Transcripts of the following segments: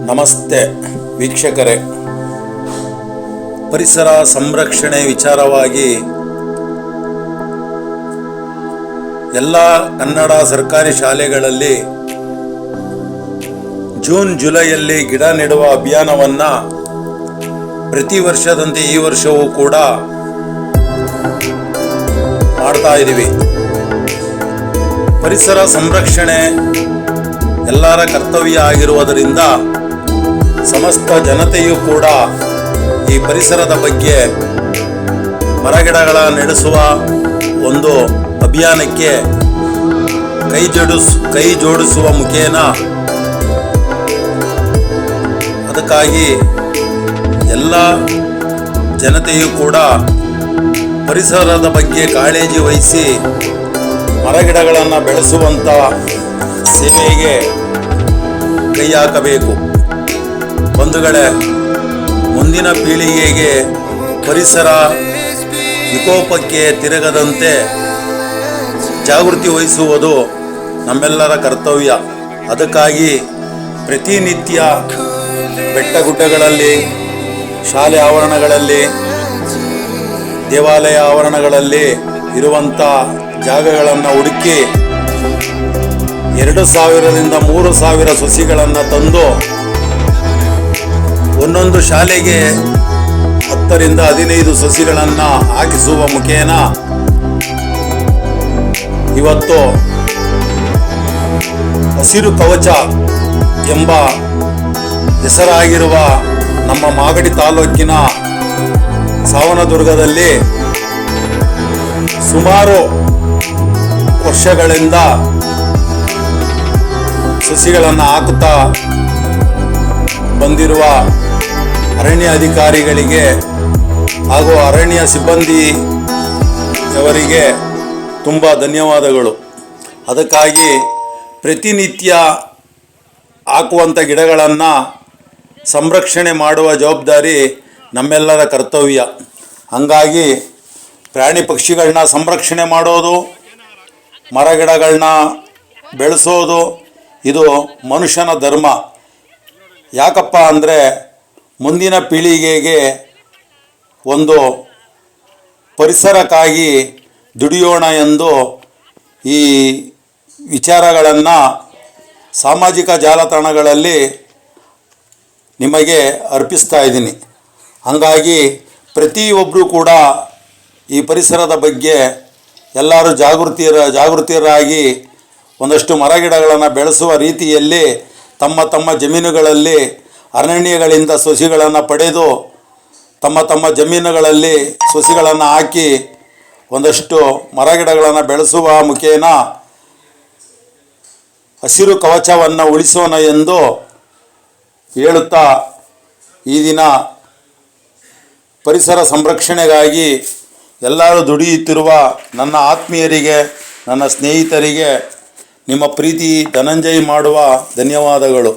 ನಮಸ್ತೆ ವೀಕ್ಷಕರೇ, ಪರಿಸರ ಸಂರಕ್ಷಣೆ ವಿಚಾರವಾಗಿ ಎಲ್ಲ ಕನ್ನಡ ಸರ್ಕಾರಿ ಶಾಲೆಗಳಲ್ಲಿ ಜೂನ್ ಜುಲೈಯಲ್ಲಿ ಗಿಡ ನೆಡುವ ಅಭಿಯಾನವನ್ನು ಪ್ರತಿ ವರ್ಷದಂತೆ ಈ ವರ್ಷವೂ ಕೂಡ ಮಾಡ್ತಾ ಇದ್ದೀವಿ. ಪರಿಸರ ಸಂರಕ್ಷಣೆ ಎಲ್ಲರ ಕರ್ತವ್ಯ ಆಗಿರುವುದರಿಂದ ಸಮಸ್ತ ಜನತೆಯೂ ಕೂಡ ಈ ಪರಿಸರದ ಬಗ್ಗೆ ಮರಗಿಡಗಳ ನೆಡೆಸುವ ಒಂದು ಅಭಿಯಾನಕ್ಕೆ ಕೈ ಜೋಡಿಸುವ ಮುಖೇನ ಅದಕ್ಕಾಗಿ ಎಲ್ಲ ಜನತೆಯೂ ಕೂಡ ಪರಿಸರದ ಬಗ್ಗೆ ಕಾಳಜಿ ವಹಿಸಿ ಮರಗಿಡಗಳನ್ನು ಬೆಳೆಸುವಂಥ ಸೇವೆಗೆ ಕೈ ಹಾಕಬೇಕು. ಬಂಧುಗಳೇ, ಮುಂದಿನ ಪೀಳಿಗೆಗೆ ಪರಿಸರ ವಿಕೋಪಕ್ಕೆ ತಿರುಗದಂತೆ ಜಾಗೃತಿ ವಹಿಸುವುದು ನಮ್ಮೆಲ್ಲರ ಕರ್ತವ್ಯ. ಅದಕ್ಕಾಗಿ ಪ್ರತಿನಿತ್ಯ ಬೆಟ್ಟಗುಡ್ಡಗಳಲ್ಲಿ, ಶಾಲೆ ಆವರಣಗಳಲ್ಲಿ, ದೇವಾಲಯ ಆವರಣಗಳಲ್ಲಿ ಇರುವಂಥ ಜಾಗಗಳನ್ನು ಹುಡುಕಿ 2,000ರಿಂದ 3,000 ಸಸಿಗಳನ್ನು ತಂದು ಒಂದೊಂದು ಶಾಲೆಗೆ 10ರಿಂದ 15 ಸಸಿಗಳನ್ನು ಹಾಕಿಸುವ ಮುಖೇನ ಇವತ್ತು ಹಸಿರು ಕವಚ ಎಂಬ ಹೆಸರಾಗಿರುವ ನಮ್ಮ ಮಾಗಡಿ ತಾಲೂಕಿನ ಸಾವನದುರ್ಗದಲ್ಲಿ ಸುಮಾರು ವರ್ಷಗಳಿಂದ ಸಸಿಗಳನ್ನು ಹಾಕುತ್ತಾ ಬಂದಿರುವ ಅರಣ್ಯ ಅಧಿಕಾರಿಗಳಿಗೆ ಹಾಗೂ ಅರಣ್ಯ ಸಿಬ್ಬಂದಿಯವರಿಗೆ ತುಂಬ ಧನ್ಯವಾದಗಳು. ಅದಕ್ಕಾಗಿ ಪ್ರತಿನಿತ್ಯ ಹಾಕುವಂಥ ಗಿಡಗಳನ್ನು ಸಂರಕ್ಷಣೆ ಮಾಡುವ ಜವಾಬ್ದಾರಿ ನಮ್ಮೆಲ್ಲರ ಕರ್ತವ್ಯ. ಹಾಗಾಗಿ ಪ್ರಾಣಿ ಪಕ್ಷಿಗಳನ್ನ ಸಂರಕ್ಷಣೆ ಮಾಡೋದು, ಮರಗಿಡಗಳನ್ನ ಬೆಳೆಸೋದು ಇದು ಮನುಷ್ಯನ ಧರ್ಮ. ಯಾಕಪ್ಪ ಅಂದರೆ ಮುಂದಿನ ಪೀಳಿಗೆಗೆ ಒಂದು ಪರಿಸರಕ್ಕಾಗಿ ದುಡಿಯೋಣ ಎಂದು ಈ ವಿಚಾರಗಳನ್ನು ಸಾಮಾಜಿಕ ಜಾಲತಾಣಗಳಲ್ಲಿ ನಿಮಗೆ ಅರ್ಪಿಸ್ತಾ ಇದ್ದೀನಿ. ಹಾಗಾಗಿ ಪ್ರತಿಯೊಬ್ಬರೂ ಕೂಡ ಈ ಪರಿಸರದ ಬಗ್ಗೆ ಎಲ್ಲರೂ ಜಾಗೃತಿಯರಾಗಿ ಒಂದಷ್ಟು ಮರಗಿಡಗಳನ್ನು ಬೆಳೆಸುವ ರೀತಿಯಲ್ಲಿ ತಮ್ಮ ಜಮೀನುಗಳಲ್ಲಿ ಅರಣ್ಯಗಳಿಂದ ಸಸಿಗಳನ್ನು ಪಡೆದು ತಮ್ಮ ಜಮೀನುಗಳಲ್ಲಿ ಸಸಿಗಳನ್ನು ಹಾಕಿ ಒಂದಷ್ಟು ಮರಗಿಡಗಳನ್ನು ಬೆಳೆಸುವ ಮುಖೇನ ಹಸಿರು ಕವಚವನ್ನು ಉಳಿಸೋಣ ಎಂದು ಹೇಳುತ್ತಾ ಈ ದಿನ ಪರಿಸರ ಸಂರಕ್ಷಣೆಗಾಗಿ ಎಲ್ಲರೂ ದುಡಿಯುತ್ತಿರುವ ನನ್ನ ಆತ್ಮೀಯರಿಗೆ, ನನ್ನ ಸ್ನೇಹಿತರಿಗೆ ನಿಮ್ಮ ಪ್ರೀತಿ ಧನಂಜಯ್ ಮಾಡುವ ಧನ್ಯವಾದಗಳು.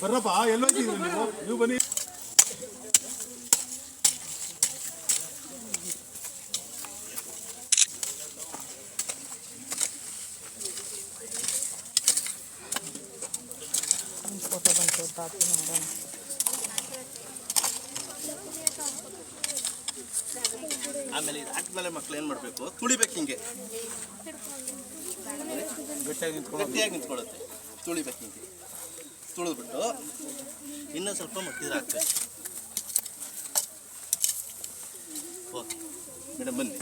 ಬರ್ರಪ್ಪ, ಎಲ್ಲೋಗಿದ್ದೀರಿ ನೀವು ಬನ್ನಿ. ಆಮೇಲೆ ಇದು ಹಾಕಿದ್ಮೇಲೆ ಮಕ್ಳು ಏನು ಮಾಡಬೇಕು, ತುಳಿಬೇಕು. ಹಿಂಗೆ ಗಟ್ಟಿಯಾಗಿ ನಿಂತ್ಕೊಳ್ಳುತ್ತೆ. ತುಳಿಬೇಕು. ಹಿಂಗೆ ತುಳಿದ್ಬಿಟ್ಟು ಇನ್ನೂ ಸ್ವಲ್ಪ ಮಟ್ಟಿದ್ರೆ ಹಾಕ್ಬೇಕು. ಓಕೆ ಮೇಡಮ್, ಬನ್ನಿ.